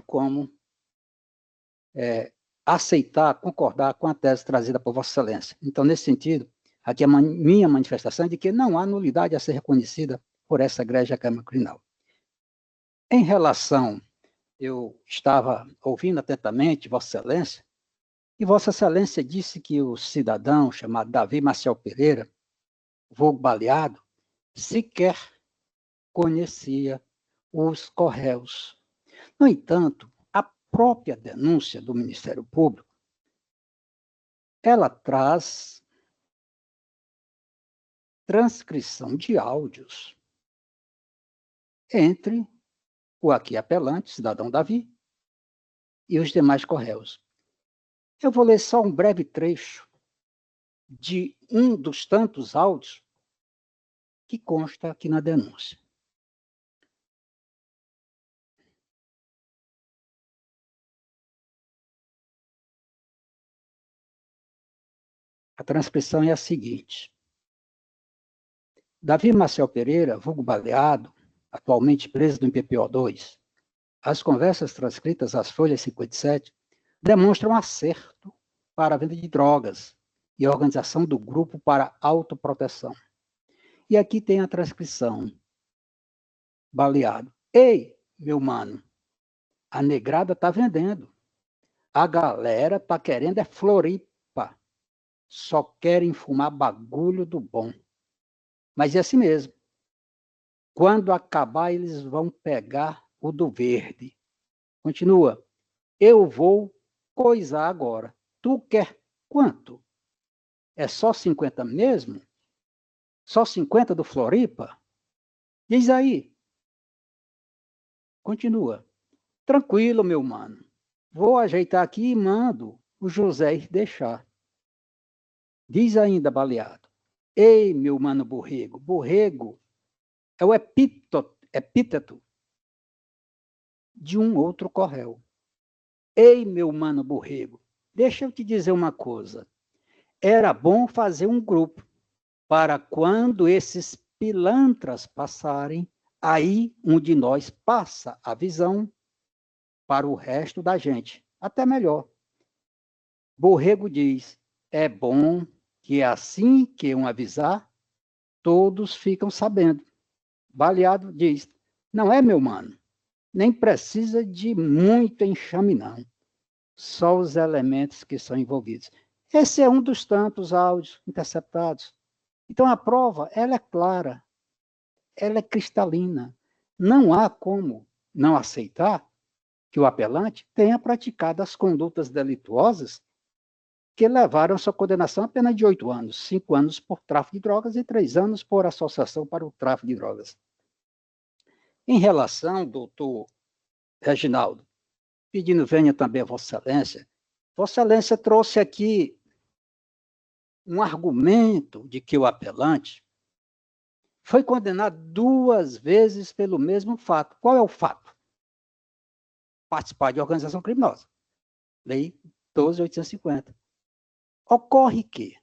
como aceitar, concordar com a tese trazida por Vossa Excelência. Então, nesse sentido, aqui a minha manifestação é de que não há nulidade a ser reconhecida por essa egrégia Câmara Criminal. Em relação, eu estava ouvindo atentamente Vossa Excelência, e Vossa Excelência disse que o cidadão chamado Davi Maciel Pereira, vulgo baleado, sequer conhecia os Correios. No entanto, a própria denúncia do Ministério Público, ela traz transcrição de áudios entre o aqui apelante, cidadão Davi, e os demais Correios. Eu vou ler só um breve trecho de um dos tantos áudios que consta aqui na denúncia. A transcrição é a seguinte. Davi Maciel Pereira, vulgo baleado, atualmente preso no IPPO-2, as conversas transcritas às folhas 57 demonstram acerto para a venda de drogas e a organização do grupo para autoproteção. E aqui tem a transcrição. Baleado. Ei, meu mano, a negrada tá vendendo. A galera tá querendo é Floripa. Só querem fumar bagulho do bom. Mas é assim mesmo. Quando acabar, eles vão pegar o do verde. Continua. Eu vou coisar agora. Tu quer quanto? É só 50 mesmo? Só 50 do Floripa? Diz aí. Continua. Tranquilo, meu mano. Vou ajeitar aqui e mando o José ir deixar. Diz ainda, baleado. Ei, meu mano borrego. Borrego é o epíteto de um outro Corréu. Ei, meu mano borrego. Deixa eu te dizer uma coisa. Era bom fazer um grupo para quando esses pilantras passarem, aí um de nós passa a visão para o resto da gente. Até melhor. Borrego diz, é bom que assim que um avisar, todos ficam sabendo. Baleado diz, não é, meu mano? Nem precisa de muito enxame, não. Só os elementos que são envolvidos. Esse é um dos tantos áudios interceptados. Então, a prova, ela é clara, ela é cristalina. Não há como não aceitar que o apelante tenha praticado as condutas delituosas que levaram a sua condenação a pena de 8 anos, 5 anos por tráfico de drogas e 3 anos por associação para o tráfico de drogas. Em relação, doutor Reginaldo, pedindo venha também a Vossa Excelência trouxe aqui um argumento de que o apelante foi condenado 2 vezes pelo mesmo fato. Qual é o fato? Participar de organização criminosa. Lei 12.850. Ocorre que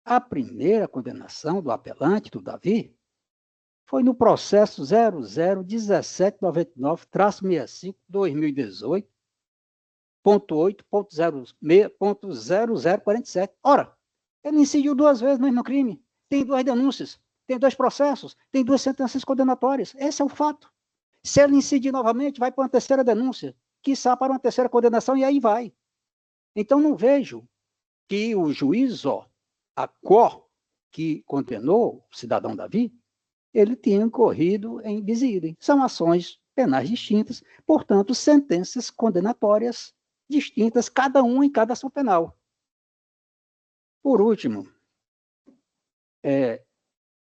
a primeira condenação do apelante, do Davi, foi no processo 001799-2018.8.0047. Ora, ele incidiu 2 vezes no mesmo crime. Tem 2 denúncias, tem 2 processos, tem 2 sentenças condenatórias. Esse é o fato. Se ele incidir novamente, vai para uma terceira denúncia, quiçá para uma terceira condenação, e aí vai. Então, não vejo que o juiz, a cor que condenou o cidadão Davi, ele tinha incorrido em desígnio. São ações penais distintas, portanto, sentenças condenatórias distintas, cada uma em cada ação penal. Por último,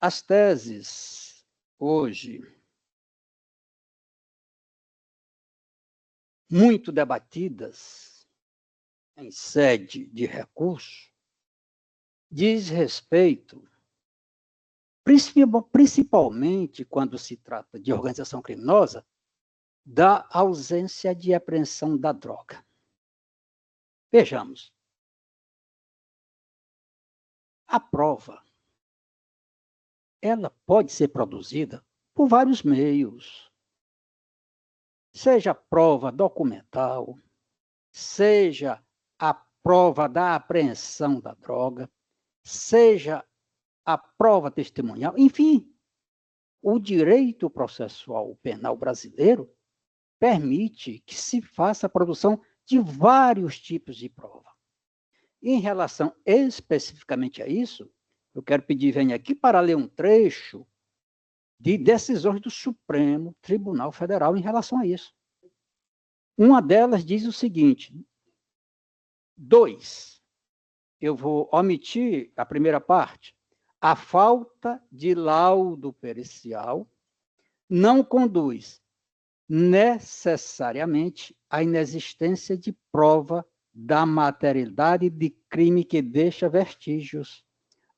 as teses hoje muito debatidas em sede de recurso diz respeito, principalmente quando se trata de organização criminosa, da ausência de apreensão da droga. Vejamos. A prova, ela pode ser produzida por vários meios. seja prova documental, seja a prova da apreensão da droga, seja a prova testemunhal, enfim, o direito processual penal brasileiro permite que se faça a produção de vários tipos de prova. Em relação especificamente a isso, eu quero pedir, venha aqui para ler um trecho de decisões do Supremo Tribunal Federal em relação a isso. Uma delas diz o seguinte: 2, eu vou omitir a primeira parte, a falta de laudo pericial não conduz necessariamente à inexistência de prova da materialidade de crime que deixa vestígios,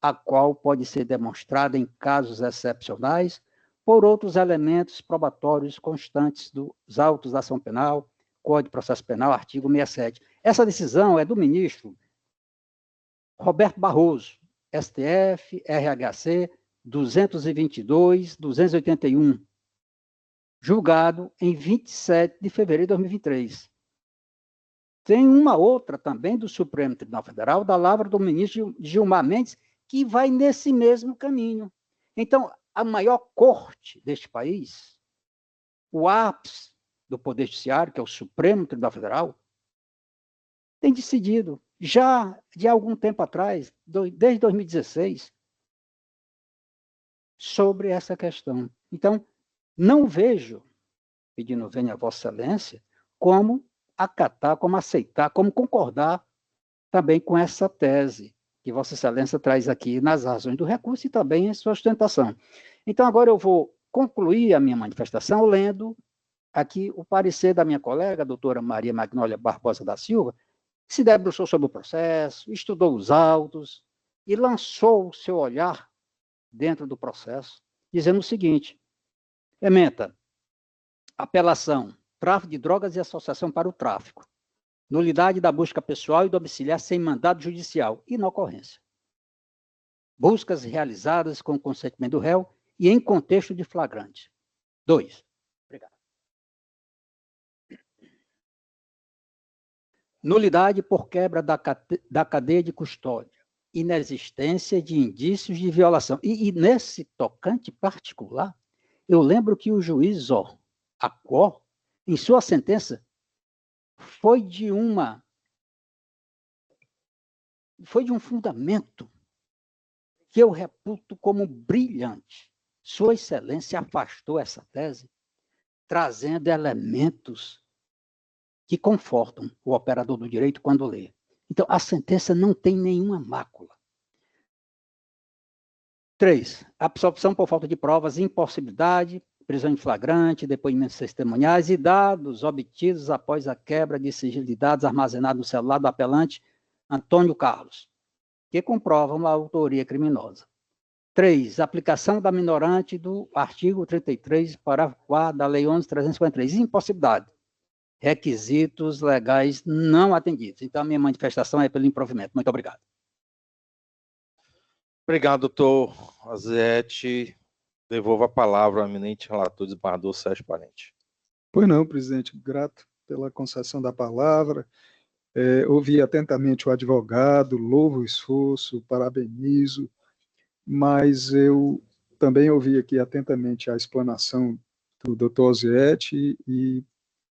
a qual pode ser demonstrada em casos excepcionais por outros elementos probatórios constantes dos autos da ação penal, Código de Processo Penal, artigo 67. Essa decisão é do ministro Roberto Barroso, STF, RHC 222, 281, julgado em 27 de fevereiro de 2023. Tem uma outra também do Supremo Tribunal Federal, da lavra do ministro Gilmar Mendes, que vai nesse mesmo caminho. Então, a maior corte deste país, o ápice do Poder Judiciário, que é o Supremo Tribunal Federal, tem decidido, já de algum tempo atrás, desde 2016, sobre essa questão. Então, não vejo, pedindo venha a Vossa Excelência, como acatar, como aceitar, como concordar também com essa tese que Vossa Excelência traz aqui nas razões do recurso e também em sua sustentação. Então, agora eu vou concluir a minha manifestação lendo aqui o parecer da minha colega, a doutora Maria Magnólia Barbosa da Silva, que se debruçou sobre o processo, estudou os autos e lançou o seu olhar dentro do processo, dizendo o seguinte: ementa, apelação, tráfico de drogas e associação para o tráfico, nulidade da busca pessoal e domiciliar sem mandado judicial, inocorrência. Buscas realizadas com consentimento do réu e em contexto de flagrante. 2. Obrigado. Nulidade por quebra da cadeia de custódia, inexistência de indícios de violação. E nesse tocante particular, eu lembro que o juiz Acor, em sua sentença, foi de um fundamento que eu reputo como brilhante. Sua Excelência afastou essa tese, trazendo elementos que confortam o operador do direito quando lê. Então, a sentença não tem nenhuma mácula. 3. Absorção por falta de provas, impossibilidade, prisão em flagrante, depoimentos testemunhais e dados obtidos após a quebra de sigilo de dados armazenados no celular do apelante Antônio Carlos, que comprovam a autoria criminosa. 3. Aplicação da minorante do artigo 33, parágrafo 4 da Lei 11.353. Impossibilidade. Requisitos legais não atendidos. Então, a minha manifestação é pelo improvimento. Muito obrigado. Obrigado, doutor Azeete. Devolvo a palavra ao eminente relator desembargador Sérgio Parente. Pois não, presidente. Grato pela concessão da palavra. Ouvi atentamente o advogado, louvo o esforço, parabenizo, mas eu também ouvi aqui atentamente a explanação do doutor Azeete e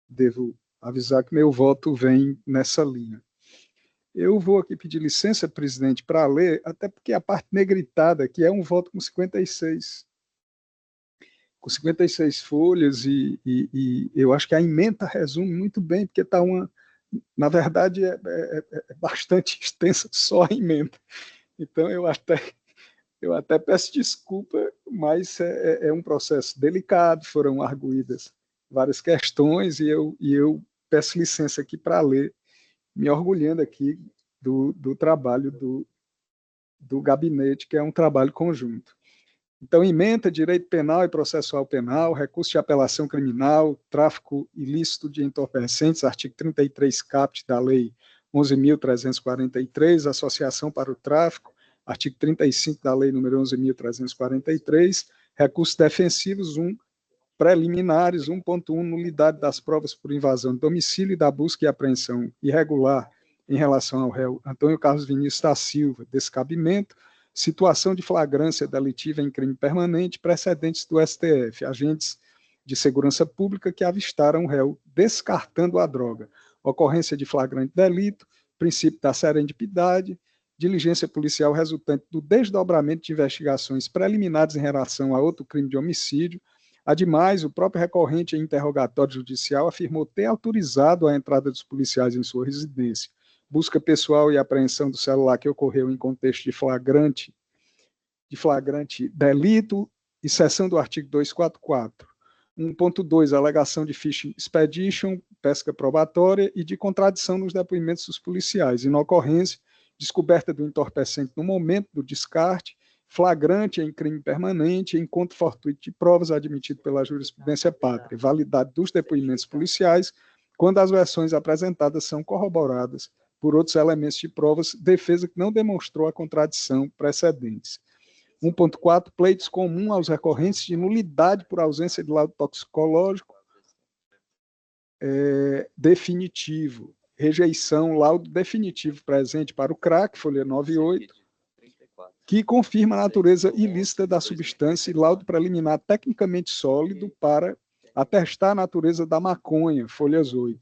devo avisar que meu voto vem nessa linha. Eu vou aqui pedir licença, presidente, para ler, até porque a parte negritada aqui é um voto com 56 folhas, e eu acho que a ementa resume muito bem, porque está na verdade, é bastante extensa só a emenda. Então, eu até peço desculpa, mas é um processo delicado, foram arguídas várias questões, e eu peço licença aqui para ler, me orgulhando aqui do trabalho do gabinete, que é um trabalho conjunto. Então, ementa direito penal e processual penal, recurso de apelação criminal, tráfico ilícito de entorpecentes, artigo 33 caput da Lei 11.343, associação para o tráfico, artigo 35 da Lei número 11.343, recursos defensivos 1, preliminares. 1.1, nulidade das provas por invasão de domicílio e da busca e apreensão irregular em relação ao réu Antônio Carlos Vinícius da Silva, descabimento, situação de flagrância delitiva em crime permanente, precedentes do STF, agentes de segurança pública que avistaram o réu descartando a droga, ocorrência de flagrante delito, princípio da serendipidade, diligência policial resultante do desdobramento de investigações preliminares em relação a outro crime de homicídio. Ademais, o próprio recorrente em interrogatório judicial afirmou ter autorizado a entrada dos policiais em sua residência, busca pessoal e apreensão do celular que ocorreu em contexto de flagrante delito e seção do artigo 244. 1.2, alegação de fishing expedition, pesca probatória e de contradição nos depoimentos dos policiais, inocorrência, descoberta do entorpecente no momento do descarte, flagrante em crime permanente, encontro fortuito de provas admitido pela jurisprudência pátria, validade dos depoimentos policiais, quando as versões apresentadas são corroboradas por outros elementos de provas, defesa que não demonstrou a contradição precedentes. 1.4, pleitos comuns aos recorrentes de nulidade por ausência de laudo toxicológico definitivo, rejeição, laudo definitivo presente para o crack, folha 98, que confirma a natureza ilícita da substância e laudo preliminar tecnicamente sólido para atestar a natureza da maconha, folhas 8.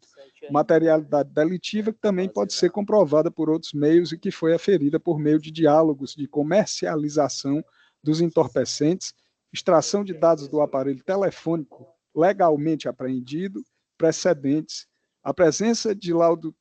Materialidade delitiva que também pode ser comprovada por outros meios e que foi aferida por meio de diálogos de comercialização dos entorpecentes, extração de dados do aparelho telefônico legalmente apreendido, precedentes, a presença de laudo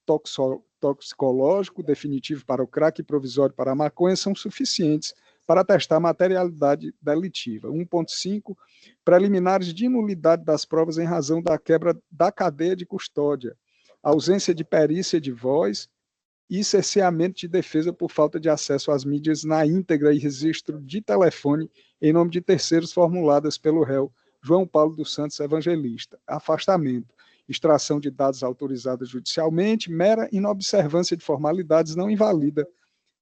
toxicológico definitivo para o crack e provisório para a maconha são suficientes para atestar a materialidade delitiva. 1.5, preliminares de nulidade das provas em razão da quebra da cadeia de custódia, ausência de perícia de voz e cerceamento de defesa por falta de acesso às mídias na íntegra e registro de telefone em nome de terceiros formuladas pelo réu João Paulo dos Santos Evangelista. Afastamento, extração de dados autorizados judicialmente, mera inobservância de formalidades não invalida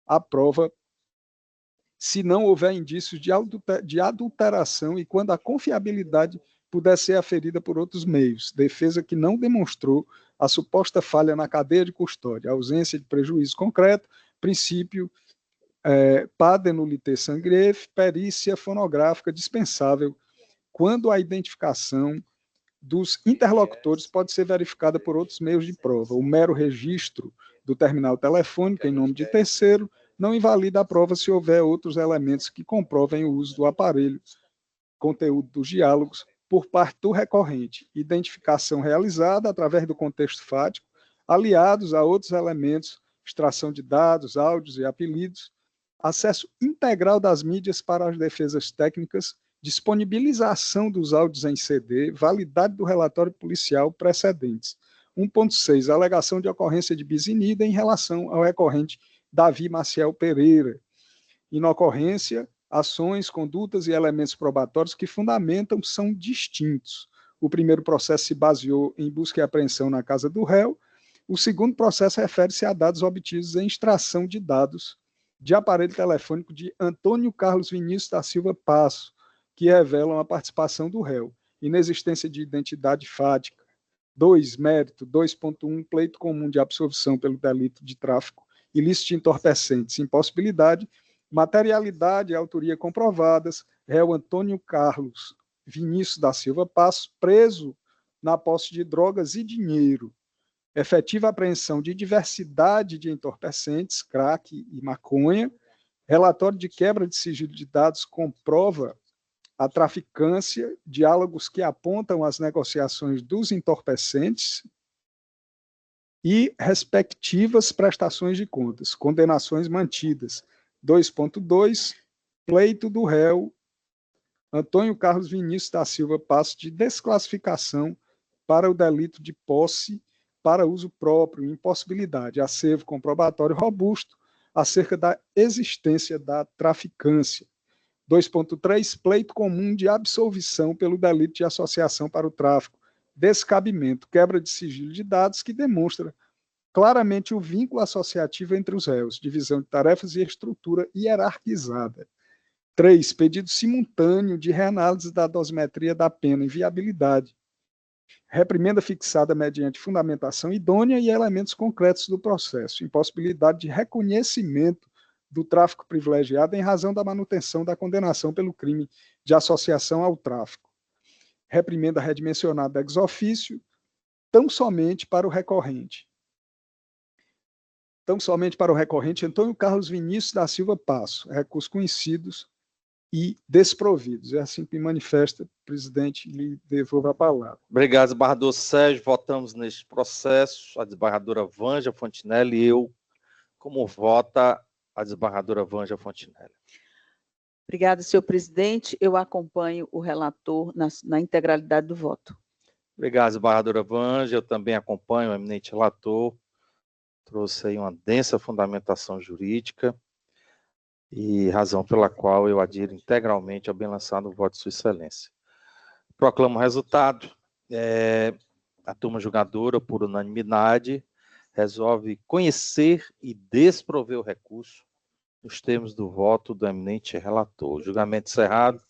a prova se não houver indícios de adulteração e quando a confiabilidade puder ser aferida por outros meios. Defesa que não demonstrou a suposta falha na cadeia de custódia, ausência de prejuízo concreto, princípio pas nullité sangrief, perícia fonográfica dispensável, quando a identificação dos interlocutores pode ser verificada por outros meios de prova. O mero registro do terminal telefônico em nome de terceiro não invalida a prova se houver outros elementos que comprovem o uso do aparelho, conteúdo dos diálogos, por parte do recorrente, identificação realizada através do contexto fático, aliados a outros elementos, extração de dados, áudios e apelidos, acesso integral das mídias para as defesas técnicas, disponibilização dos áudios em CD, validade do relatório policial precedentes. 1.6, alegação de ocorrência de bis in idem em relação ao recorrente Davi Maciel Pereira. Inocorrência, ações, condutas e elementos probatórios que fundamentam são distintos. O primeiro processo se baseou em busca e apreensão na casa do réu. O segundo processo refere-se a dados obtidos em extração de dados de aparelho telefônico de Antônio Carlos Vinícius da Silva Passo, que revelam a participação do réu, inexistência de identidade fática. 2. Mérito. 2.1, pleito comum de absolvição pelo delito de tráfico ilícito de entorpecentes, impossibilidade, materialidade e autoria comprovadas, réu Antônio Carlos Vinícius da Silva Passo, preso na posse de drogas e dinheiro, efetiva apreensão de diversidade de entorpecentes, crack e maconha, relatório de quebra de sigilo de dados comprova a traficância, diálogos que apontam as negociações dos entorpecentes e respectivas prestações de contas, condenações mantidas. 2.2, pleito do réu Antônio Carlos Vinícius da Silva Passo de desclassificação para o delito de posse para uso próprio, impossibilidade, acervo comprobatório robusto acerca da existência da traficância. 2.3, pleito comum de absolvição pelo delito de associação para o tráfico, descabimento, quebra de sigilo de dados que demonstra claramente o vínculo associativo entre os réus, divisão de tarefas e estrutura hierarquizada. 3. Pedido simultâneo de reanálise da dosimetria da pena e viabilidade. Reprimenda fixada mediante fundamentação idônea e elementos concretos do processo. Impossibilidade de reconhecimento do tráfico privilegiado em razão da manutenção da condenação pelo crime de associação ao tráfico. Reprimenda redimensionada ex officio, tão somente para o recorrente. Antônio Carlos Vinícius da Silva Passo. Recursos conhecidos e desprovidos. É assim que me manifesta, presidente, lhe devolvo a palavra. Obrigado, desembargador Sérgio. Votamos neste processo. A desembargadora Vângela Fontinelli e eu, como vota a desembargadora Vângela Fontinelli. Obrigada, senhor presidente. Eu acompanho o relator na integralidade do voto. Obrigado, desembargadora Vângela. Eu também acompanho o eminente relator. Trouxe aí uma densa fundamentação jurídica e razão pela qual eu adiro integralmente ao bem lançado voto de sua excelência. Proclamo o resultado. A turma julgadora, por unanimidade, resolve conhecer e desprover o recurso nos termos do voto do eminente relator. Julgamento encerrado.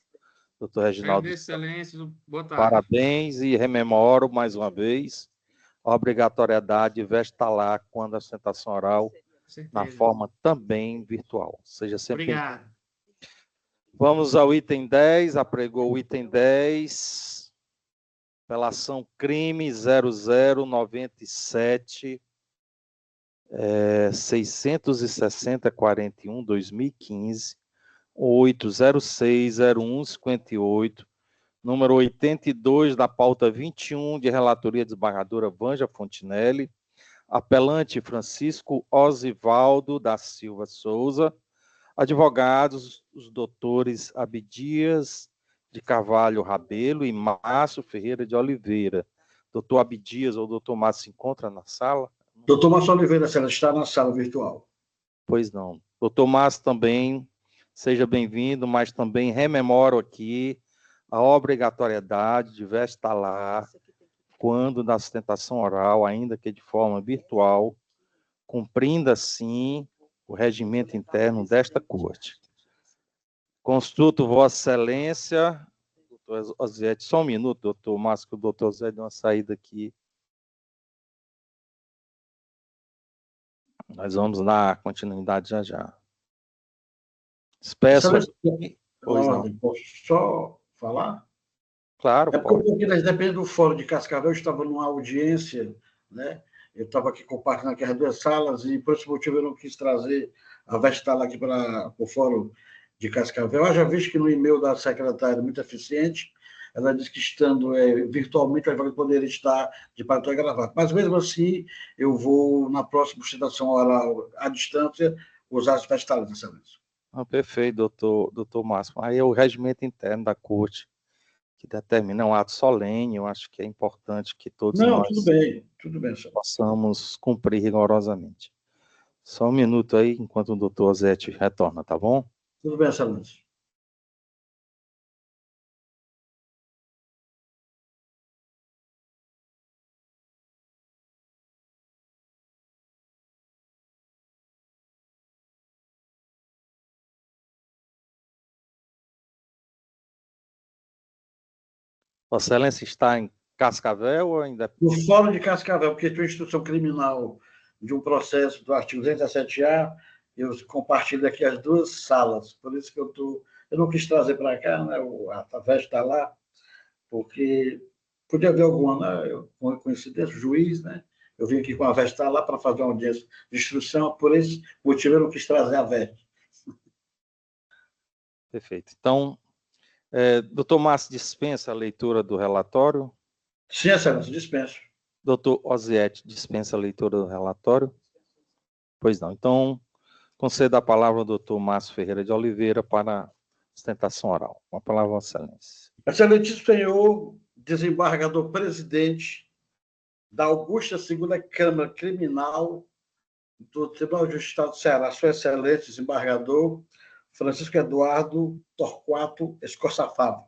Doutor Reginaldo, excelência, boa tarde. Parabéns e rememoro mais uma vez a obrigatoriedade de vestibular quando a sustentação oral na forma também virtual. Seja sempre. Obrigado. Vamos ao item 10, apregou o item 10, apelação crime 0097 660-41-2015, 806-0158, número 82 da pauta 21 de relatoria desembargadora Vângela Fontinelli, apelante Francisco Osivaldo da Silva Souza, advogados os doutores Abdias de Carvalho Rabelo e Márcio Ferreira de Oliveira. Doutor Abdias ou doutor Márcio se encontra na sala? Doutor Márcio Oliveira, se ela está na sala virtual. Pois não. Doutor Márcio também, seja bem-vindo, mas também rememoro aqui a obrigatoriedade de vestibular quando da sustentação oral, ainda que de forma virtual, cumprindo assim o regimento interno desta corte. Consulto Vossa Excelência, doutor Osiete, só um minuto, doutor Márcio, que o doutor Zé deu uma saída aqui. Nós vamos dar continuidade já já. Peço... Pois não. Posso só falar? Claro, é porque depende do Fórum de Cascavel, eu estava numa audiência, né? Eu estava aqui compartilhando aqui as duas salas e por esse motivo eu não quis trazer a Vestala aqui para o Fórum de Cascavel. Eu já vi que no e-mail da secretária, muito eficiente, ela disse que estando virtualmente, ela poderia estar de paletó e gravata. Mas mesmo assim, eu vou, na próxima sustentação oral à distância, usar as Vestalas, excelência. Perfeito, doutor Márcio. Aí é o regimento interno da corte que determina um ato solene. Eu acho que é importante que todos nós tudo bem, possamos cumprir rigorosamente. Só um minuto aí, enquanto o doutor Ozete retorna, tá bom? Tudo bem, excelência. Vossa Excelência está em Cascavel ou ainda... No Fórum de Cascavel, porque tem uma instrução criminal de um processo do artigo 207A, eu compartilho aqui as duas salas, por isso que eu não quis trazer para cá, né, a Veste está lá, porque podia haver alguma, né, coincidência, juiz, né, eu vim aqui com a Veste lá para fazer uma audiência de instrução, por esse motivo eu não quis trazer a Veste. Perfeito. Então, doutor Márcio dispensa a leitura do relatório? Sim, excelência, dispenso. Doutor Osiete dispensa a leitura do relatório? Pois não. Então, concedo a palavra ao doutor Márcio Ferreira de Oliveira para a sustentação oral. Com a palavra, Vossa Excelência. Excelentíssimo senhor desembargador presidente da Augusta Segunda Câmara Criminal do Tribunal de Justiça do Ceará, Sua Excelência, desembargador Francisco Eduardo Torquato Escorça Fava.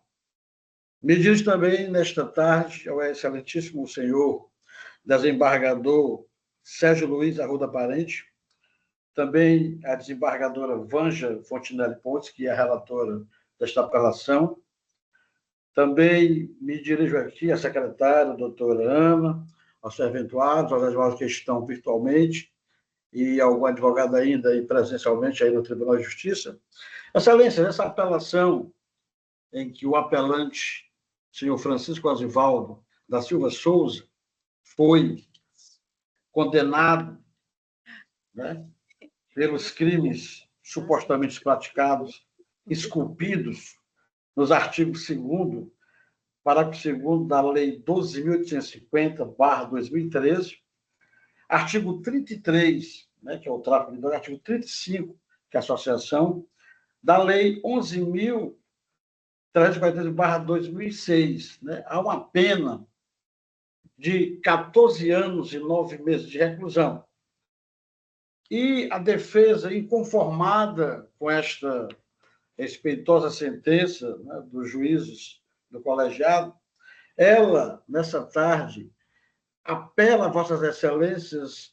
Me dirijo também, nesta tarde, ao excelentíssimo senhor desembargador Sérgio Luiz Arruda Parente, também a desembargadora Vângela Fontinelli Pontes, que é a relatora desta apelação. Também me dirijo aqui à secretária, a doutora Ana, aos serventuários, aos advogados que estão virtualmente, e algum advogado ainda aí presencialmente aí no Tribunal de Justiça. Excelência, essa apelação em que o apelante, senhor Francisco Osivaldo da Silva Souza, foi condenado, né, pelos crimes supostamente praticados, esculpidos nos artigos 2º, parágrafo 2º da Lei 12.850/2013, artigo 33, né, que é o tráfico de drogas, artigo 35, que é a associação, da Lei 11.343/2006, né, há uma pena de 14 anos e 9 meses de reclusão. E a defesa, inconformada com esta respeitosa sentença, né, dos juízes do colegiado, ela, nessa tarde, apela a Vossas Excelências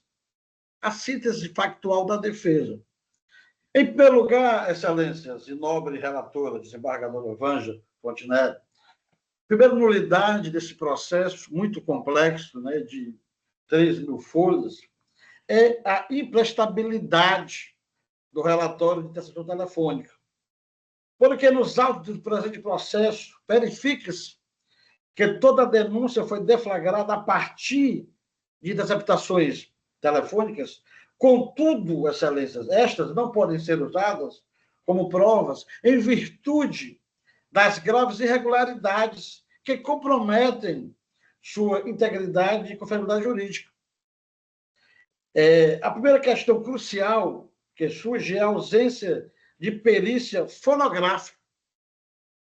à síntese factual da defesa. Em primeiro lugar, Excelências e nobre relatora, desembargadora Vângela Fontinelli, primeira nulidade desse processo muito complexo, né, de 3.000 folhas, é a imprestabilidade do relatório de interceptação telefônica. Porque nos autos do presente processo, verifica-se que toda a denúncia foi deflagrada a partir de interceptações telefônicas. Contudo, Excelências, estas não podem ser usadas como provas em virtude das graves irregularidades que comprometem sua integridade e conformidade jurídica. A primeira questão crucial que surge é a ausência de perícia fonográfica,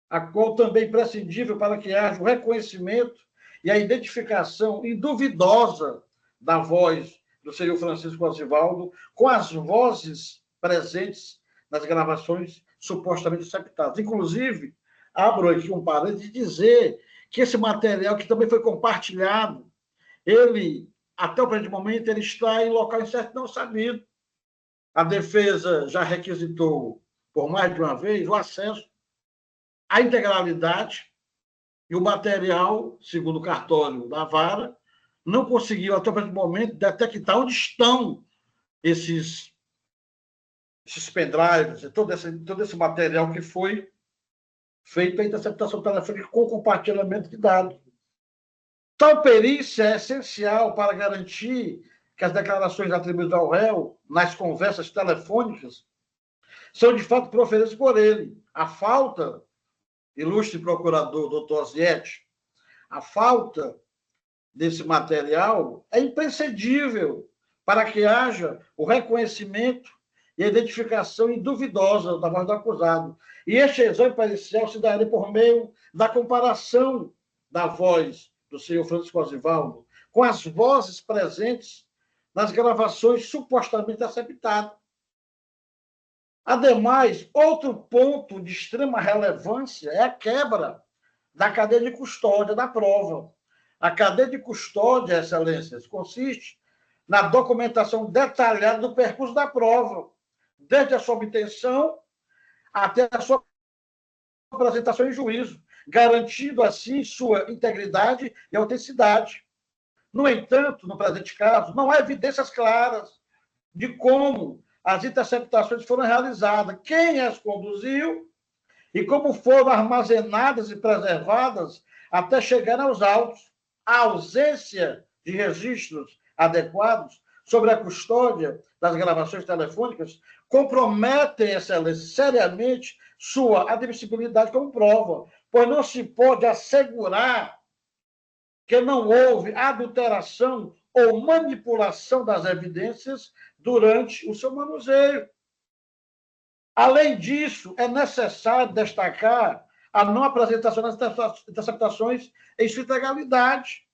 a qual também é imprescindível para que haja o reconhecimento e a identificação induvidosa da voz do senhor Francisco Osivaldo com as vozes presentes nas gravações supostamente interceptadas. Inclusive, abro aqui um parênteses de dizer que esse material, que também foi compartilhado, ele, até o presente momento, ele está em local incerto não sabido. A defesa já requisitou, por mais de uma vez, o acesso à integralidade e o material, segundo o cartório da vara, não conseguiu, até o presente momento, detectar onde estão esses pendrives, todo esse material que foi feito a interceptação telefônica com compartilhamento de dados. Tal perícia é essencial para garantir que as declarações atribuídas ao réu nas conversas telefônicas são, de fato, proferidas por ele. A falta, ilustre procurador doutor Osiete, a falta desse material é imprescindível para que haja o reconhecimento e a identificação induvidosa da voz do acusado. E este exame pericial se daria por meio da comparação da voz do senhor Francisco Osivaldo com as vozes presentes nas gravações supostamente interceptadas. Ademais, outro ponto de extrema relevância é a quebra da cadeia de custódia da prova. A cadeia de custódia, Excelências, consiste na documentação detalhada do percurso da prova, desde a sua obtenção até a sua apresentação em juízo, garantindo, assim, sua integridade e autenticidade. No entanto, no presente caso, não há evidências claras de como as interceptações foram realizadas, quem as conduziu e como foram armazenadas e preservadas até chegar aos autos. A ausência de registros adequados sobre a custódia das gravações telefônicas comprometem, Excelência, seriamente sua admissibilidade como prova, pois não se pode assegurar que não houve adulteração ou manipulação das evidências durante o seu manuseio. Além disso, é necessário destacar a não apresentação das interceptações em sua integralidade.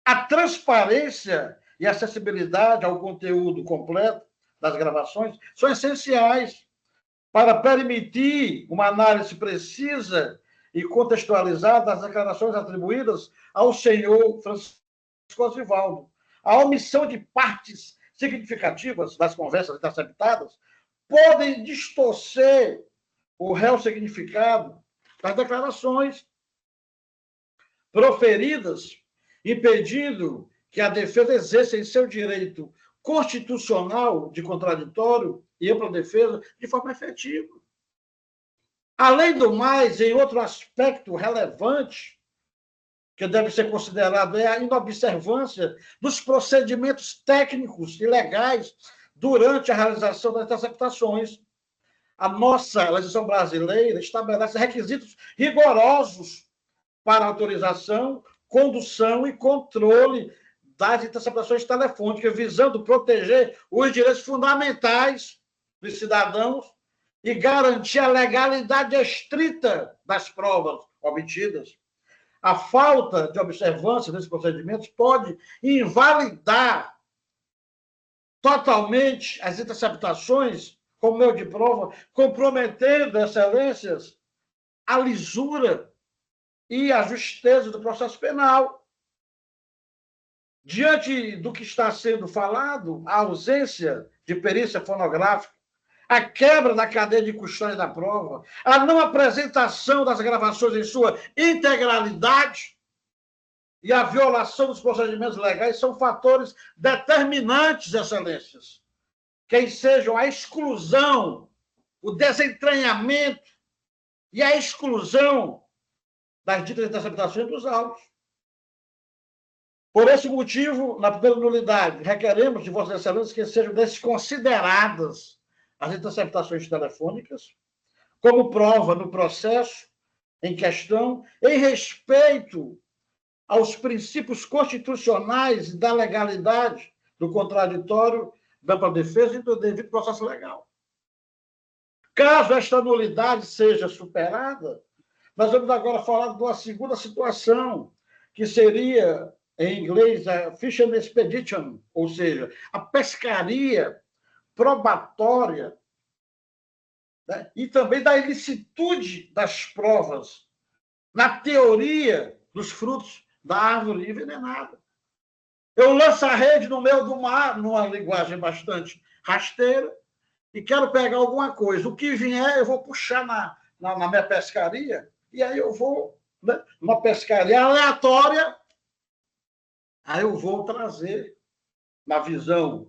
A transparência e acessibilidade ao conteúdo completo das gravações são essenciais para permitir uma análise precisa e contextualizada das declarações atribuídas ao senhor Francisco Osivaldo. A omissão de partes significativas das conversas interceptadas podem distorcer o real significado das declarações proferidas, impedindo que a defesa exerça em seu direito constitucional de contraditório e ampla defesa de forma efetiva. Além do mais, em outro aspecto relevante, que deve ser considerado, é a inobservância dos procedimentos técnicos e legais durante a realização das interceptações. A nossa legislação brasileira estabelece requisitos rigorosos para autorização, condução e controle das interceptações telefônicas, visando proteger os direitos fundamentais dos cidadãos e garantir a legalidade estrita das provas obtidas. A falta de observância desses procedimentos pode invalidar totalmente as interceptações como meio de prova, comprometendo, excelências, a lisura e a justeza do processo penal. Diante do que está sendo falado, a ausência de perícia fonográfica, a quebra da cadeia de custódia da prova, a não apresentação das gravações em sua integralidade e a violação dos procedimentos legais são fatores determinantes, excelências, que ensejam a exclusão, o desentranhamento e a exclusão das ditas interceptações dos autos. Por esse motivo, na primeira nulidade, requeremos de Vossas Excelências que sejam desconsideradas as interceptações telefônicas como prova no processo em questão, em respeito aos princípios constitucionais e da legalidade do contraditório, da ampla defesa e do devido processo legal. Caso esta nulidade seja superada, nós vamos agora falar de uma segunda situação, que seria, em inglês, a Fishing Expedition, ou seja, a pescaria probatória, né? E também da ilicitude das provas na teoria dos frutos da árvore envenenada. Eu lanço a rede no meio do mar, numa linguagem bastante rasteira, e quero pegar alguma coisa. O que vier, eu vou puxar na minha pescaria, e aí eu vou, né, numa pescaria aleatória, aí eu vou trazer, na visão,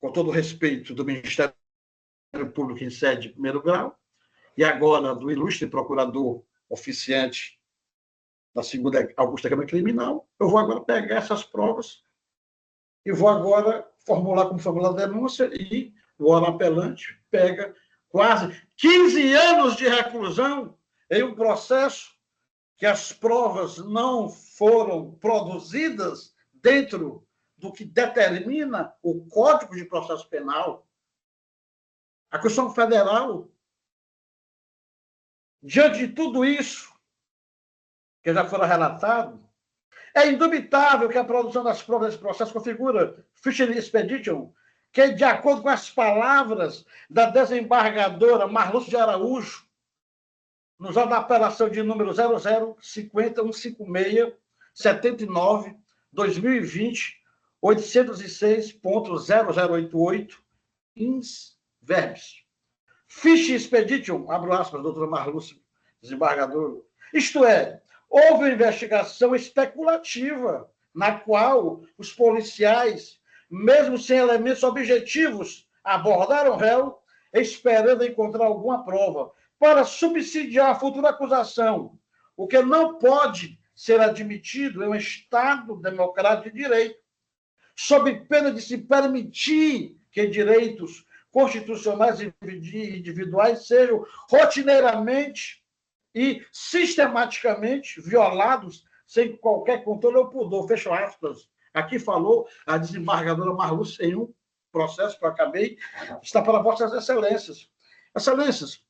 com todo o respeito do Ministério Público em sede de primeiro grau, e agora do ilustre procurador oficiante da segunda Augusta Câmara Criminal, eu vou agora pegar essas provas e vou agora formular como formular a denúncia e o órgão apelante pega quase 15 anos de reclusão em um processo que as provas não foram produzidas dentro do que determina o Código de Processo Penal. A Constituição Federal, diante de tudo isso que já foi relatado, é indubitável que a produção das provas desse processo configura Fishing Expedition, que, de acordo com as palavras da desembargadora Marluce de Araújo, nos autos da apelação de número 005015679/2020, 806.0088, ins verbis. Fish Expedition, abro aspas, doutora Marluce, desembargadora, isto é, houve uma investigação especulativa na qual os policiais, mesmo sem elementos objetivos, abordaram o réu, esperando encontrar alguma prova para subsidiar a futura acusação, o que não pode ser admitido em um Estado democrático de direito, sob pena de se permitir que direitos constitucionais e individuais sejam rotineiramente e sistematicamente violados sem qualquer controle ou pudor. Fecho aspas. Aqui falou a desembargadora Marluce em um processo que eu acabei, está para Vossas Excelências. Excelências,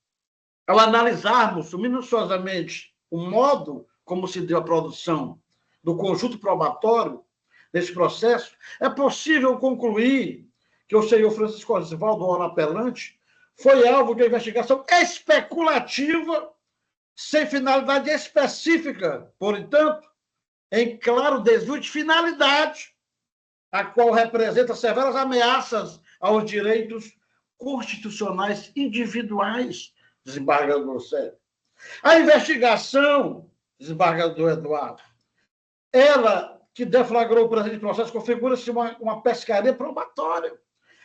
ao analisarmos minuciosamente o modo como se deu a produção do conjunto probatório desse processo, é possível concluir que o senhor Francisco Osvaldo, órgão apelante, foi alvo de uma investigação especulativa, sem finalidade específica, portanto, em claro desvio de finalidade, a qual representa severas ameaças aos direitos constitucionais individuais, desembargador Sérgio. A investigação, desembargador Eduardo, ela que deflagrou o presente processo, configura-se uma pescaria probatória,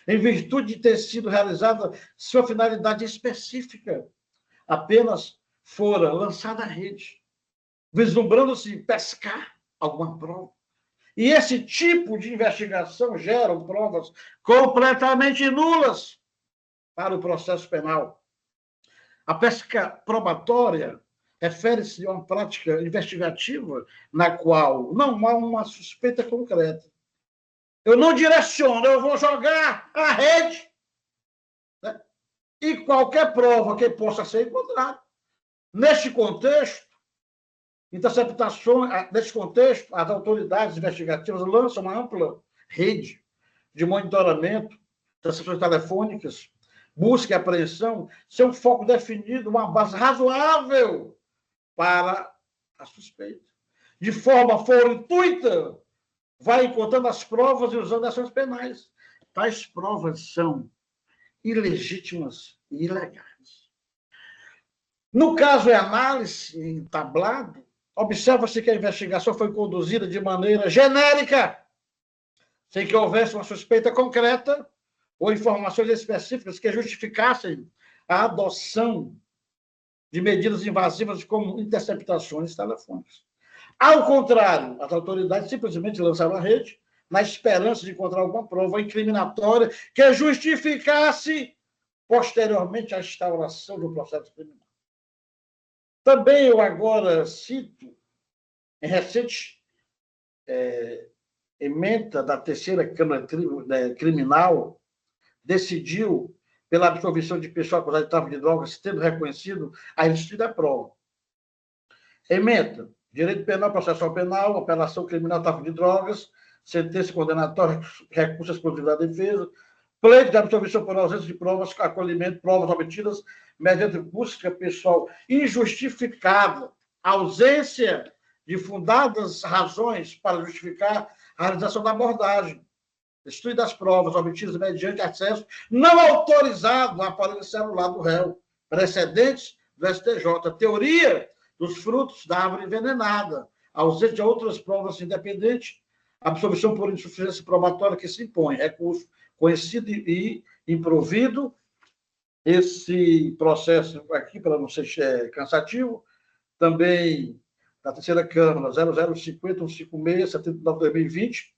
em virtude de ter sido realizada sua finalidade específica. Apenas fora lançada à rede, vislumbrando-se pescar alguma prova. E esse tipo de investigação gera provas completamente nulas para o processo penal. A pesca probatória refere-se a uma prática investigativa na qual não há uma suspeita concreta. Eu não direciono, eu vou jogar a rede, né? E qualquer prova que possa ser encontrada. Neste contexto, as autoridades investigativas lançam uma ampla rede de monitoramento das sessões telefônicas, busca e apreensão, sem um foco definido, uma base razoável para a suspeita. De forma fortuita, vai encontrando as provas e usando ações penais. Tais provas são ilegítimas e ilegais. No caso de análise em tablado, observa-se que a investigação foi conduzida de maneira genérica, sem que houvesse uma suspeita concreta ou informações específicas que justificassem a adoção de medidas invasivas como interceptações telefônicas. Ao contrário, as autoridades simplesmente lançaram a rede na esperança de encontrar alguma prova incriminatória que justificasse posteriormente a instauração do processo criminal. Também eu agora cito, em recente ementa da terceira Câmara Criminal, decidiu pela absolvição de pessoa acusada de tráfico de drogas, tendo reconhecido a existência da prova. Ementa, direito penal, processual penal, apelação criminal, tráfico de drogas, sentença condenatória, recurso exclusivo da defesa, pleito de absolvição por ausência de provas, acolhimento, provas obtidas mediante busca pessoal injustificada, ausência de fundadas razões para justificar a realização da abordagem, estudo das provas obtidas mediante acesso não autorizado a aparelho celular do réu, precedentes do STJ, teoria dos frutos da árvore envenenada, ausência de outras provas independentes, absolvição por insuficiência probatória que se impõe, recurso conhecido e improvido. Esse processo aqui, para não ser cansativo, também da terceira Câmara, 0050-156-79-2020,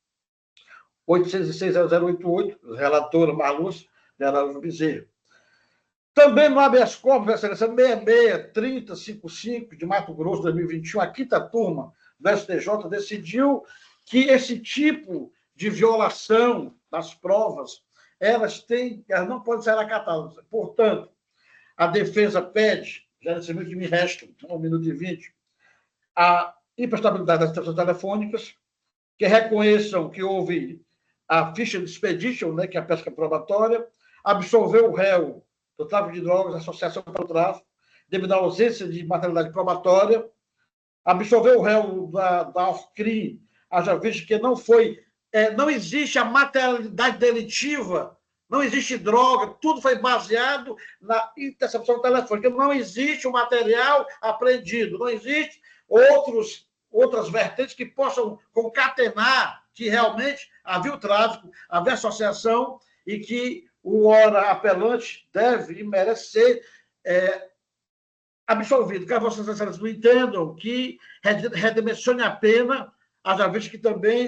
806-0088, relatora Marlúcia de Araújo Bezerra. Também no habeas corpus, Excelência 66-3055, de Mato Grosso, 2021, a quinta turma do STJ decidiu que esse tipo de violação das provas, elas não podem ser acatadas. Portanto, a defesa pede, já nesse minuto que me resta, 1 minuto e 20, a imprestabilidade das estações telefônicas, que reconheçam que houve a ficha de expedition, né, que é a pesca probatória, absolveu o réu do tráfico de drogas, associação para o tráfico, devido à ausência de materialidade probatória, absolveu o réu da OFCRI, haja visto que não existe a materialidade delitiva, não existe droga, tudo foi baseado na interceptação telefônica, não existe o material apreendido, não existe outras vertentes que possam concatenar que realmente havia o tráfico, havia associação e que o ora apelante deve e merece ser absolvido. Caso Vossas Excelências não entendam, que redimensione a pena, haja visto que também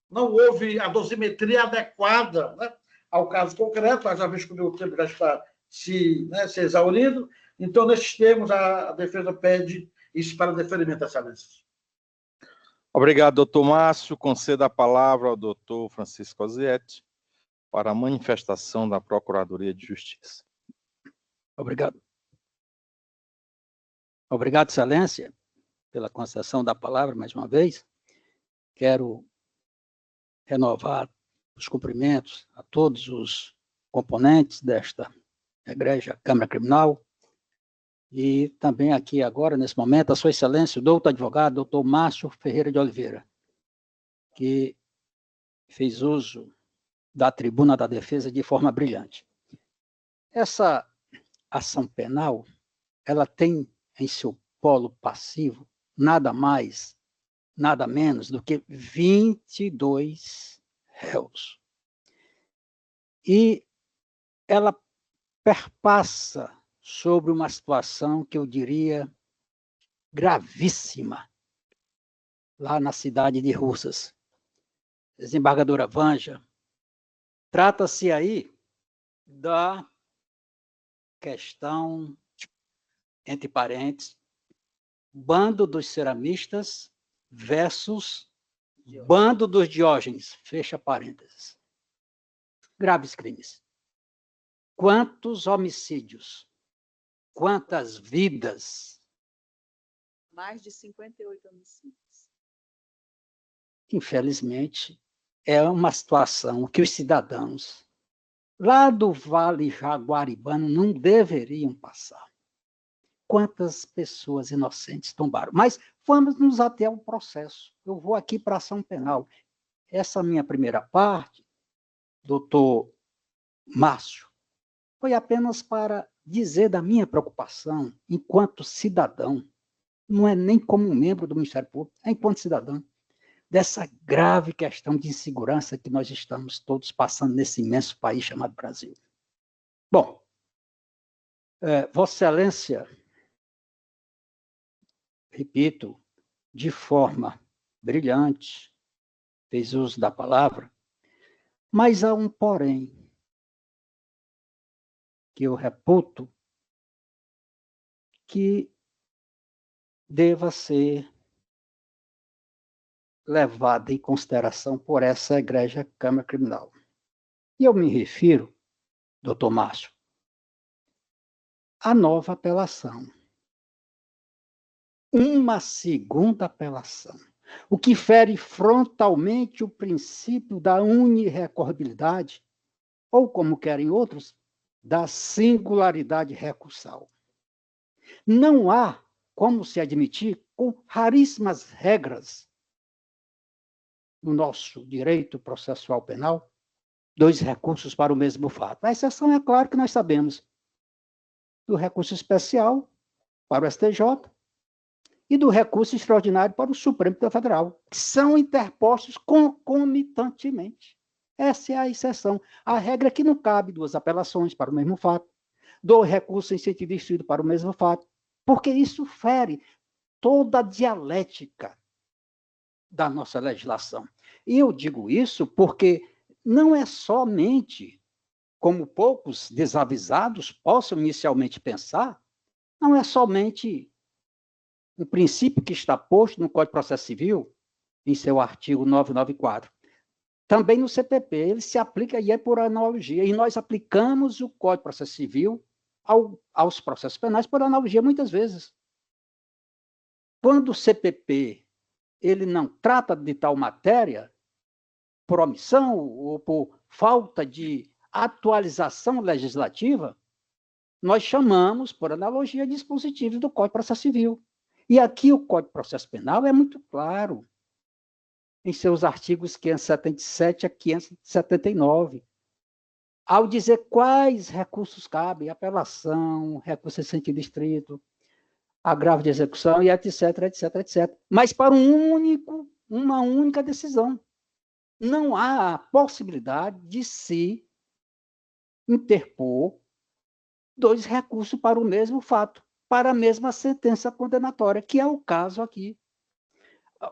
não houve a dosimetria adequada, né, ao caso concreto, haja visto que o meu tempo já está se exaurindo. Então, nesses termos, a defesa pede isso para deferimento, Excelências. Obrigado, doutor Márcio. Concedo a palavra ao doutor Francisco Ozietti para a manifestação da Procuradoria de Justiça. Obrigado. Obrigado, Excelência, pela concessão da palavra mais uma vez. Quero renovar os cumprimentos a todos os componentes desta egrégia Câmara Criminal e também aqui agora, nesse momento, a Sua Excelência, o doutor advogado, doutor Márcio Ferreira de Oliveira, que fez uso da tribuna da defesa de forma brilhante. Essa ação penal, ela tem em seu polo passivo nada mais, nada menos do que 22 réus. E ela perpassa sobre uma situação que eu diria gravíssima, lá na cidade de Russas. Desembargadora Vanja, trata-se aí da questão, entre parênteses, bando dos ceramistas versus bando dos Diógenes, fecha parênteses. Graves crimes. Quantos homicídios? Quantas vidas? Mais de 58 homicídios. Infelizmente, é uma situação que os cidadãos lá do Vale Jaguaribano não deveriam passar. Quantas pessoas inocentes tombaram? Mas vamos nos até ao processo. Eu vou aqui para a ação penal. Essa minha primeira parte, doutor Márcio, foi apenas para dizer da minha preocupação enquanto cidadão, não é nem como membro do Ministério Público, é enquanto cidadão, dessa grave questão de insegurança que nós estamos todos passando nesse imenso país chamado Brasil. Bom, Vossa Excelência, repito, de forma brilhante, fez uso da palavra, mas há um porém que eu reputo que deva ser levada em consideração por essa egrégia Câmara Criminal. E eu me refiro, doutor Márcio, à nova apelação. Uma segunda apelação, o que fere frontalmente o princípio da unirrecorribilidade, ou, como querem outros, da singularidade recursal. Não há como se admitir, com raríssimas regras no nosso direito processual penal, 2 recursos para o mesmo fato. A exceção é claro que nós sabemos do recurso especial para o STJ e do recurso extraordinário para o Supremo Tribunal Federal, que são interpostos concomitantemente. Essa é a exceção. A regra é que não cabe 2 apelações para o mesmo fato, 2 recursos em sentido estrito para o mesmo fato, porque isso fere toda a dialética da nossa legislação. E eu digo isso porque não é somente, como poucos desavisados possam inicialmente pensar, não é somente um princípio que está posto no Código de Processo Civil, em seu artigo 994. Também no CPP, ele se aplica e é por analogia. E nós aplicamos o Código de Processo Civil aos processos penais por analogia muitas vezes. Quando o CPP ele não trata de tal matéria, por omissão ou por falta de atualização legislativa, nós chamamos, por analogia, dispositivos do Código de Processo Civil. E aqui o Código de Processo Penal é muito claro, em seus artigos 577 a 579, ao dizer quais recursos cabem, apelação, recurso em sentido estrito, agravo de execução e etc, etc, etc. Mas para uma única decisão. Não há a possibilidade de se interpor 2 recursos para o mesmo fato, para a mesma sentença condenatória, que é o caso aqui.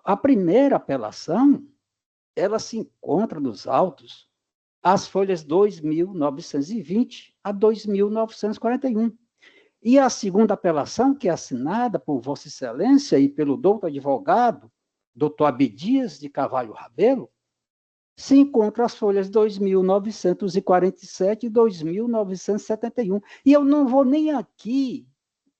A primeira apelação, ela se encontra nos autos, as folhas 2.920 a 2.941. E a segunda apelação, que é assinada por Vossa Excelência e pelo doutor advogado, doutor Abdias de Carvalho Rabelo, se encontra as folhas 2.947 e 2.971. E eu não vou nem aqui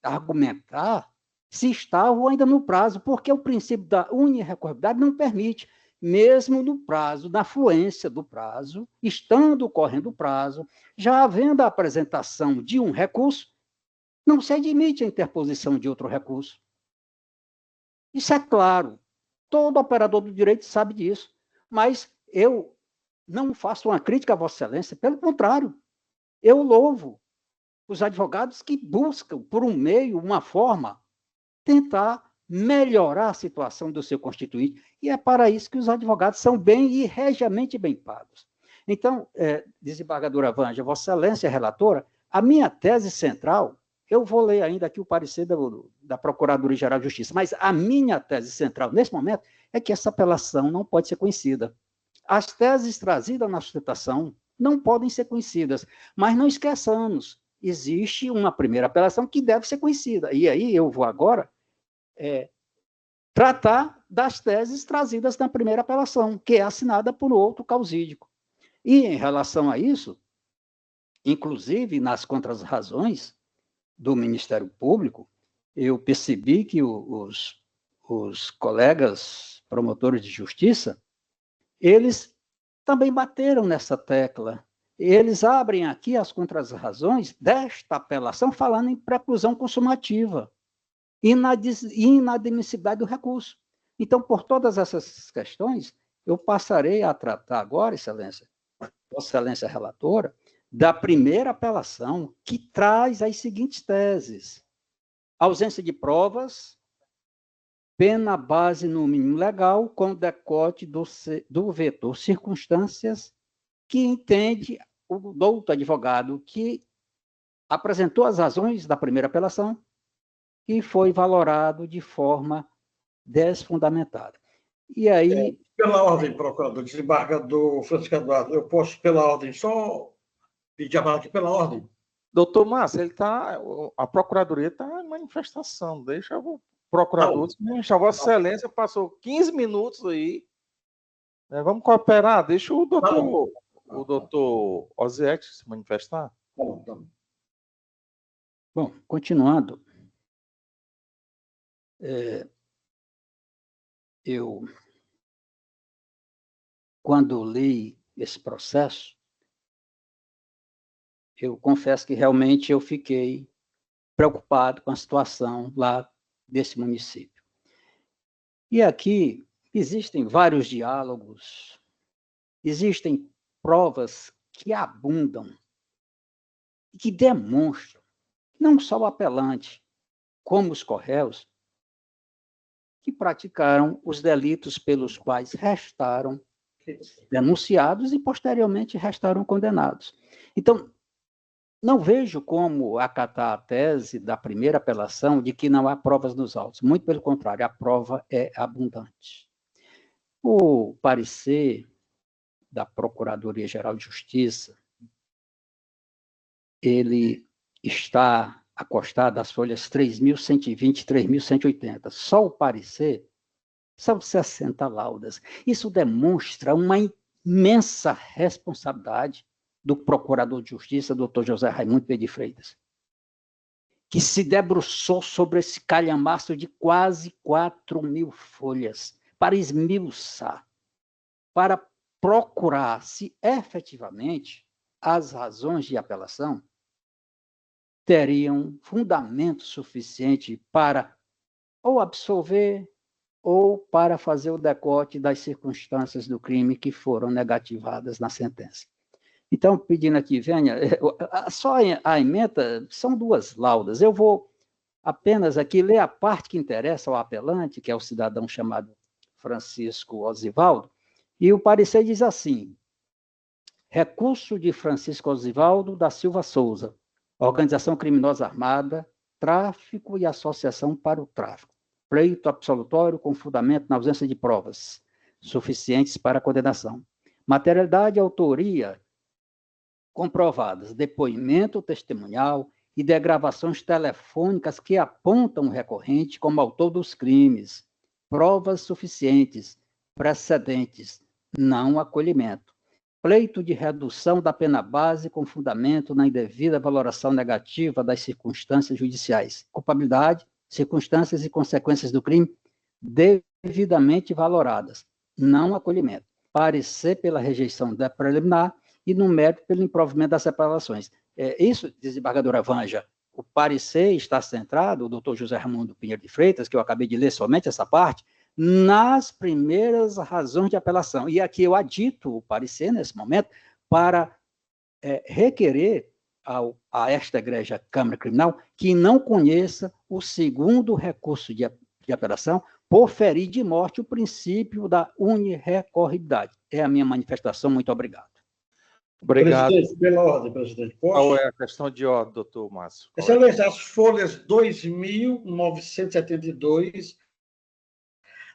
argumentar se estavam ainda no prazo, porque o princípio da unirrecorribilidade não permite, mesmo no prazo, na fluência do prazo, estando correndo o prazo, já havendo a apresentação de um recurso, não se admite a interposição de outro recurso. Isso é claro. Todo operador do direito sabe disso. Mas eu não faço uma crítica a Vossa Excelência, pelo contrário, eu louvo os advogados que buscam, por um meio, uma forma, tentar melhorar a situação do seu constituinte. E é para isso que os advogados são bem e regiamente bem pagos. Então, desembargadora Vângela, Vossa Excelência relatora, a minha tese central, eu vou ler ainda aqui o parecer da Procuradoria-Geral de Justiça, mas a minha tese central, nesse momento, é que essa apelação não pode ser conhecida. As teses trazidas na sustentação não podem ser conhecidas, mas não esqueçamos, existe uma primeira apelação que deve ser conhecida. E aí eu vou agora tratar das teses trazidas na primeira apelação, que é assinada por outro causídico. E em relação a isso, inclusive nas contrarrazões do Ministério Público, eu percebi que os colegas promotores de justiça, eles também bateram nessa tecla. Eles abrem aqui as contrarrazões desta apelação falando em preclusão consumativa e inadmissibilidade do recurso. Então, por todas essas questões, eu passarei a tratar agora, Excelência, Vossa Excelência relatora, da primeira apelação, que traz as seguintes teses: ausência de provas, pena base no mínimo legal, com decote do vetor circunstâncias, que entende o douto advogado que apresentou as razões da primeira apelação e foi valorado de forma desfundamentada. E aí... Pela ordem, procurador, desembargador Francisco Eduardo, eu posso, pela ordem, só pedir a palavra aqui pela ordem? Doutor Márcio, a Procuradoria está em manifestação. Deixa o procurador se manifestar. Vossa Excelência passou 15 minutos aí. Vamos cooperar. Deixa o doutor Ozieck se manifestar. Bom, continuando. Eu, quando li esse processo, eu confesso que realmente eu fiquei preocupado com a situação lá desse município. E aqui existem vários diálogos, existem provas que abundam e que demonstram, não só o apelante, como os corréus, que praticaram os delitos pelos quais restaram denunciados e, posteriormente, restaram condenados. Então, não vejo como acatar a tese da primeira apelação de que não há provas nos autos. Muito pelo contrário, a prova é abundante. O parecer da Procuradoria-Geral de Justiça, ele está acostado às folhas 3.120 e 3.180. Só o parecer são 60 laudas. Isso demonstra uma imensa responsabilidade do Procurador de Justiça, doutor José Raimundo P. de Freitas, que se debruçou sobre esse calhamaço de quase 4.000 folhas para esmiuçar, para procurar se efetivamente as razões de apelação teriam fundamento suficiente para ou absolver ou para fazer o decote das circunstâncias do crime que foram negativadas na sentença. Então, pedindo aqui, venha, só a ementa são 2 laudas. Eu vou apenas aqui ler a parte que interessa ao apelante, que é o cidadão chamado Francisco Osivaldo, e o parecer diz assim: recurso de Francisco Osivaldo da Silva Souza, organização criminosa armada, tráfico e associação para o tráfico. Pleito absolutório com fundamento na ausência de provas suficientes para a condenação. Materialidade e autoria comprovadas, depoimento testemunhal e de gravações telefônicas que apontam o recorrente como autor dos crimes, provas suficientes, precedentes, não acolhimento. Pleito de redução da pena base com fundamento na indevida valoração negativa das circunstâncias judiciais. Culpabilidade, circunstâncias e consequências do crime devidamente valoradas, não acolhimento. Parecer pela rejeição da preliminar e no mérito pelo improvimento das separações. Isso, desembargadora Vângela, o parecer está centrado, o doutor José Raimundo Pinheiro de Freitas, que eu acabei de ler somente essa parte, nas primeiras razões de apelação. E aqui eu adito o parecer, nesse momento, para requerer a esta egrégia Câmara Criminal que não conheça o segundo recurso de apelação por ferir de morte o princípio da unirrecorribilidade. É a minha manifestação. Muito obrigado. Obrigado. Presidente, pela ordem, presidente. Posso? Qual é a questão de ordem, doutor Márcio? Excelência, as folhas 2.972,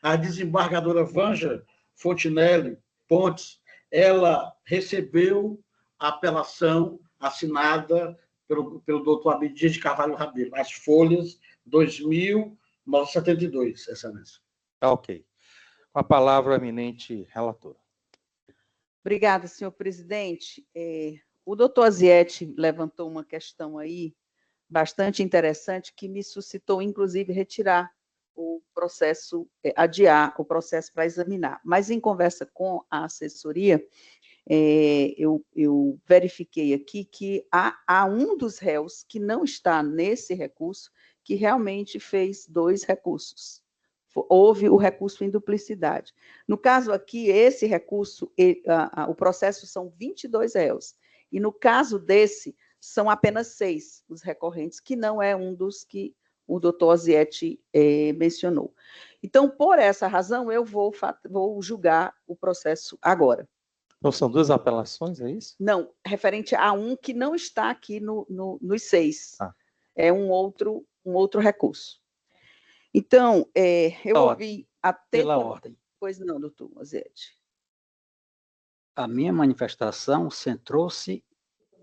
a desembargadora Vângela Fontinelli Pontes, ela recebeu a apelação assinada pelo doutor Abdias de Carvalho Rabelo, as folhas 2.972, excelência. Ok. Com a palavra, a eminente relatora. Obrigada, senhor presidente. O doutor Aziete levantou uma questão aí bastante interessante que me suscitou, inclusive, retirar o processo, adiar o processo para examinar. Mas, em conversa com a assessoria, eu verifiquei aqui que há um dos réus que não está nesse recurso, que realmente fez 2 recursos. Houve o recurso em duplicidade. No caso aqui, esse recurso, o processo são 22 réus, e no caso desse, são apenas 6 os recorrentes, que não é um dos que o doutor Aziete mencionou. Então, por essa razão, eu vou julgar o processo agora. Então, são 2 apelações, é isso? Não, referente a um que não está aqui nos 6. É um outro recurso. Então, eu ouvi pela ordem. Pois não, doutor Aziete. A minha manifestação centrou-se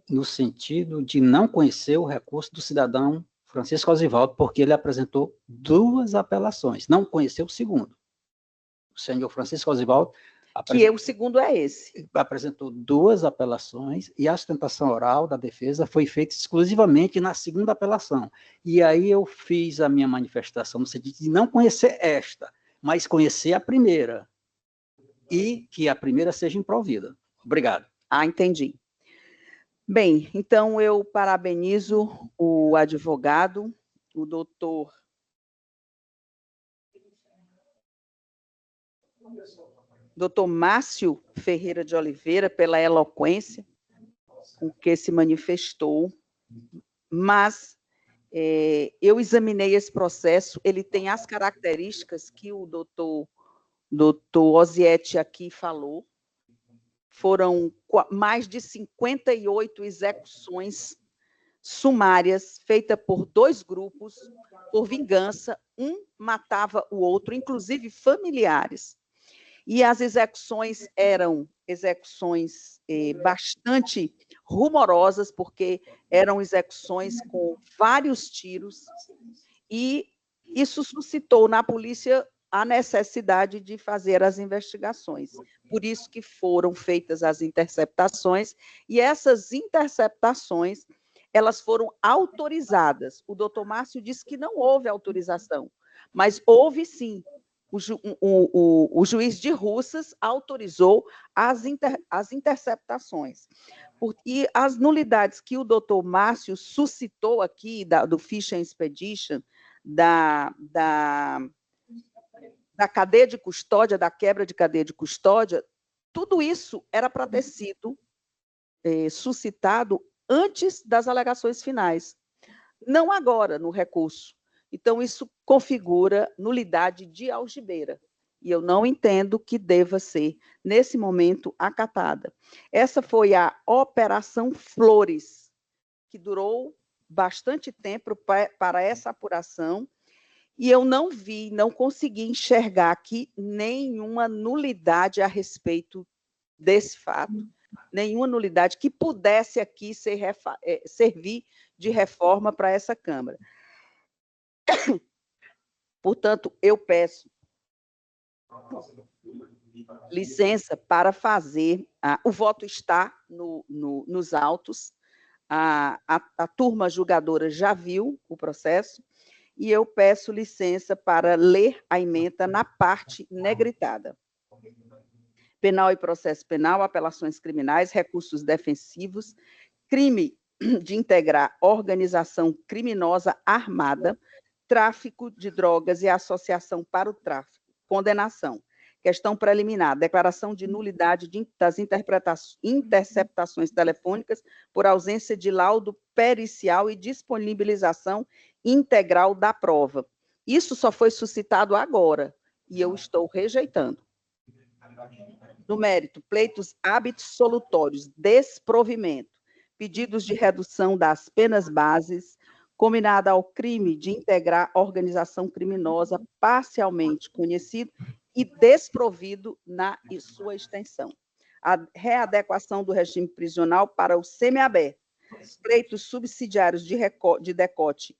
no sentido de não conhecer o recurso do cidadão Francisco Osivaldo, porque ele apresentou 2 apelações, não conheceu o segundo. O senhor Francisco Osivaldo o segundo é esse. Apresentou 2 apelações e a sustentação oral da defesa foi feita exclusivamente na segunda apelação. E aí eu fiz a minha manifestação no sentido de não conhecer esta, mas conhecer a primeira. E que a primeira seja improvida. Obrigado. Entendi. Bem, então eu parabenizo o advogado, o doutor Márcio Ferreira de Oliveira, pela eloquência com que se manifestou, mas eu examinei esse processo, ele tem as características que o doutor Aziete aqui falou, foram mais de 58 execuções sumárias feitas por 2 grupos, por vingança, um matava o outro, inclusive familiares. E as execuções eram execuções bastante rumorosas, porque eram execuções com vários tiros, e isso suscitou na polícia a necessidade de fazer as investigações. Por isso que foram feitas as interceptações, e essas interceptações, elas foram autorizadas. O doutor Márcio disse que não houve autorização, mas houve sim. O juiz de Russas autorizou as interceptações. E as nulidades que o doutor Márcio suscitou aqui, do Fish and Expedition, da cadeia de custódia, da quebra de cadeia de custódia, tudo isso era para ter sido suscitado antes das alegações finais, não agora, no recurso. Então, isso configura nulidade de algibeira, e eu não entendo que deva ser, nesse momento, acatada. Essa foi a Operação Flores, que durou bastante tempo para essa apuração, e eu não consegui enxergar aqui nenhuma nulidade a respeito desse fato, nenhuma nulidade que pudesse aqui servir de reforma para essa Câmara. Portanto, eu peço licença para fazer... o voto está nos autos, a turma julgadora já viu o processo, e eu peço licença para ler a ementa na parte negritada. Penal e processo penal, apelações criminais, recursos defensivos, crime de integrar organização criminosa armada, tráfico de drogas e associação para o tráfico, condenação. Questão preliminar, declaração de nulidade das interceptações telefônicas por ausência de laudo pericial e disponibilização integral da prova. Isso só foi suscitado agora, e eu estou rejeitando. No mérito, pleitos absolutórios, desprovimento, pedidos de redução das penas bases, combinada ao crime de integrar organização criminosa parcialmente conhecido e desprovido na sua extensão. A readequação do regime prisional para o semiaberto, pleitos subsidiários de decote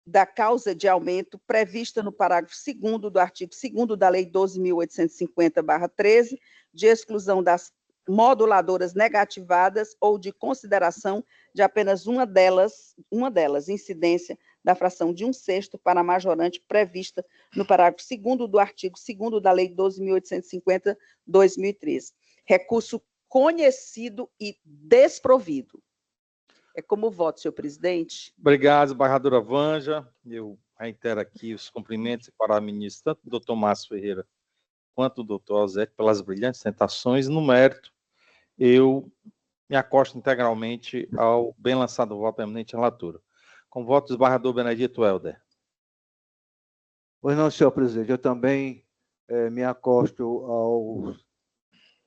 da causa de aumento prevista no parágrafo 2º do artigo 2º da Lei 12.850/13, de exclusão das moduladoras negativadas ou de consideração de apenas uma delas, incidência da fração de 1/6 para a majorante prevista no parágrafo 2º do artigo 2º da Lei 12.850/2013. Recurso conhecido e desprovido. É como voto, senhor presidente. Obrigado, desembargadora Vanja. Eu reitero aqui os cumprimentos para a ministra, tanto do doutor Márcio Ferreira quanto do doutor Alzete, pelas brilhantes tentações. No mérito, eu me acosto integralmente ao bem lançado voto da eminente relatora. Com voto do desembargador Benedito Helder. Pois não, senhor presidente, eu também me acosto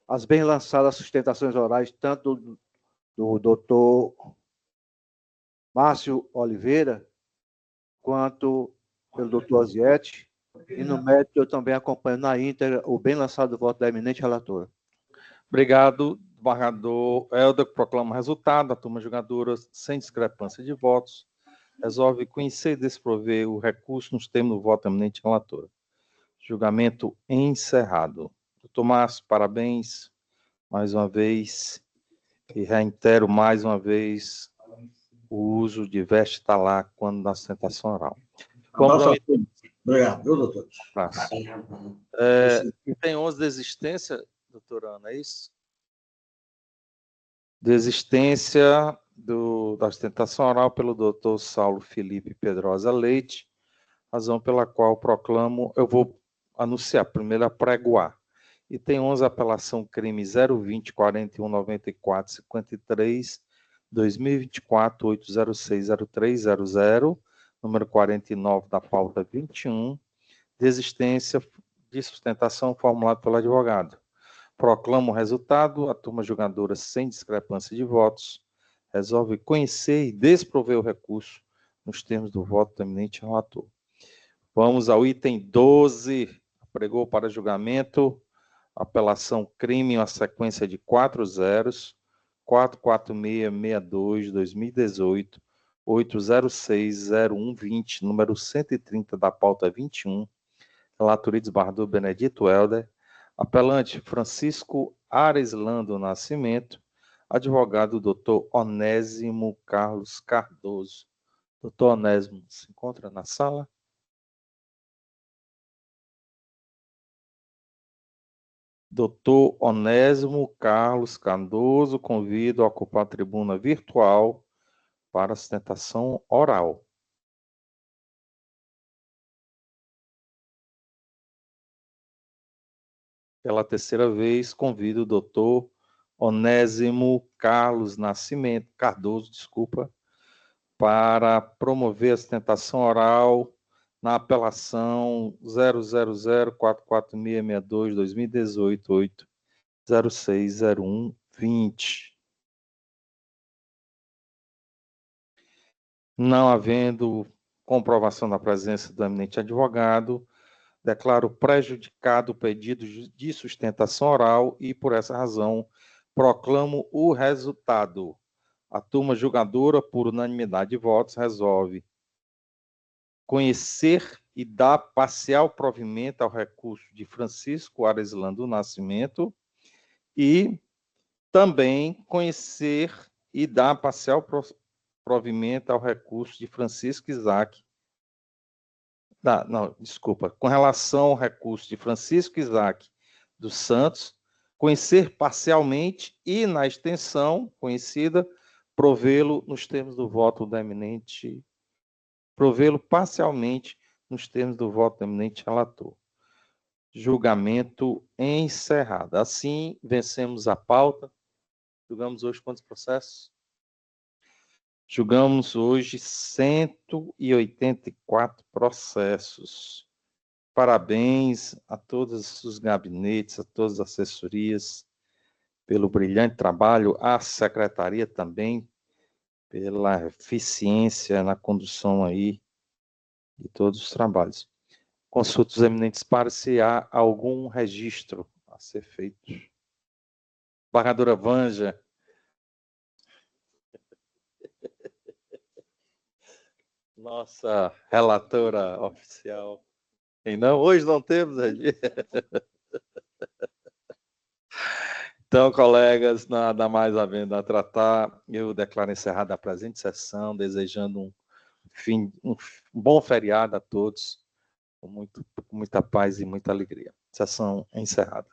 às bem lançadas sustentações orais, tanto do doutor Márcio Oliveira, quanto pelo doutor Alzete, e no mérito eu também acompanho na íntegra o bem lançado voto da eminente relatora. Obrigado, desembargador Helder. Proclama o resultado. A turma julgadora, sem discrepância de votos, resolve conhecer e desprover o recurso nos termos do voto da eminente relatora. Julgamento encerrado. Doutor Márcio, parabéns mais uma vez, e reitero mais uma vez o uso de veste talar quando na sustentação oral. Obrigado, viu, doutor? Tem 11 desistência, doutora Ana, é isso? Desistência da sustentação oral pelo doutor Saulo Felipe Pedrosa Leite, razão pela qual proclamo, eu vou anunciar primeiro a pregoar. E tem 11 apelação crime 020 41 94 53 2024 806 0300, número 49 da pauta 21, desistência de sustentação formulado pelo advogado. Proclamo o resultado, a turma julgadora, sem discrepância de votos, resolve conhecer e desprover o recurso nos termos do voto do eminente relator. Vamos ao item 12, pregou para julgamento, apelação crime, uma sequência de 4 zeros, 44662-2018, 8060120, número 130 da pauta 21, relatoria desembargador Benedito Helder, apelante Francisco Areslando Nascimento, advogado doutor Onésimo Carlos Cardoso. Doutor Onésimo, se encontra na sala? Doutor Onésimo Carlos Cardoso, convido a ocupar a tribuna virtual para a sustentação oral. Pela terceira vez, convido o doutor Onésimo Carlos Cardoso, para promover a sustentação oral na apelação 000-44662-2018-8060120. Não havendo comprovação da presença do eminente advogado, declaro prejudicado o pedido de sustentação oral e, por essa razão, proclamo o resultado. A turma julgadora, por unanimidade de votos, resolve conhecer e dar parcial provimento ao recurso de Francisco Areslando Nascimento e também conhecer e dar parcial provimento ao recurso de Francisco Isaac. Com relação ao recurso de Francisco Isaac dos Santos, conhecer parcialmente e, na extensão conhecida, provê-lo nos termos do voto da eminente, provê-lo parcialmente nos termos do voto do eminente relator. Julgamento encerrado. Assim, vencemos a pauta. Julgamos hoje quantos processos? Julgamos hoje 184 processos. Parabéns a todos os gabinetes, a todas as assessorias, pelo brilhante trabalho, à secretaria também, pela eficiência na condução aí de todos os trabalhos. Consulto os eminentes para se há algum registro a ser feito. Embargadora Vanja. Nossa relatora oficial. E não, hoje não temos registro. Então, colegas, nada mais havendo a tratar, eu declaro encerrada a presente sessão, desejando um bom feriado a todos, com muita paz e muita alegria. Sessão encerrada.